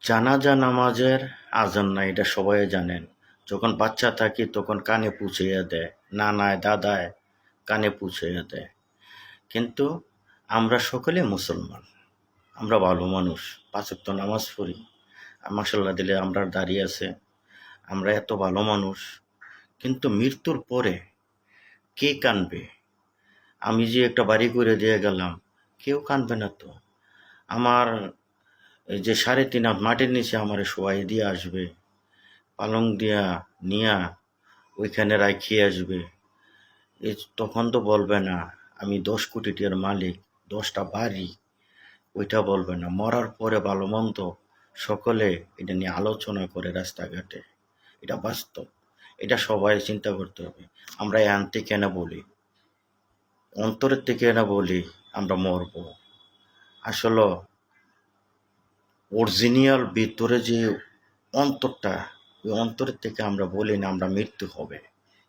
জানাজা নামাজের আজান না, এটা সবাই জানেন। যখন বাচ্চা থাকি তখন কানে পৌঁছাইয়া দেয়, নানায় দাদায় কানে পৌঁছাইয়া দেয়। কিন্তু আমরা সকলে মুসলমান, আমরা ভালো মানুষ, ৫ ওয়াক্ত নামাজ পড়ি, মাশাল্লাহ দিলে আমরা দাঁড়িয়ে আছে, আমরা এত ভালো মানুষ। কিন্তু মৃত্যুর পরে কে কানবে? আমি যে একটা বাড়ি করে দিয়ে গেলাম, কেউ কানবে না তো। আমার এই যে ৩.৫ হাত মাটির নিচে আমারে শোয়াই দিয়ে আসবে, পালং দিয়া নিয়া ওইখানে রাখিয়ে আসবে। তখন তো বলবে না আমি ১০ কোটি টাকার মালিক, ১০টা বাড়ি, ওইটা বলবে না। মরার পরে ভালো মন্দ সকলে এটা নিয়ে আলোচনা করে রাস্তাঘাটে। এটা বাস্তব, এটা সবাই চিন্তা করতে হবে। আমরা এখান থেকে না বলি, অন্তরের থেকে না বলি আমরা মরব, আসলে অরিজিনাল ভিতরে যে অন্তরটা, ওই অন্তরের থেকে আমরা বলি না আমরা মৃত্যু হবে,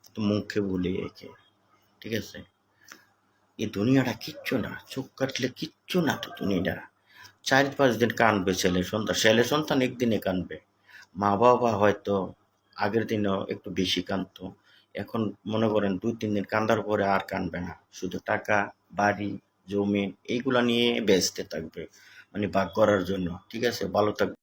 কিন্তু মুখে বলি একে। ঠিক আছে, এই দুনিয়াটা কিচ্ছু না, চোখ কাটলে কিচ্ছু না তো দুনিয়াটা। ৪-৫ দিন কানবে ছেলে সন্তান একদিনে কানবে। মা বাবা হয়তো আগের দিনও একটু বেশি কানতো, এখন মনে করেন ২-৩ দিন কান্দার পরে আর কানবে না, শুধু টাকা, বাড়ি, জমি এইগুলা নিয়ে ব্যস্ত থাকবে, মানে ভাগ করার জন্য। ঠিক আছে, ভালো থাকবে।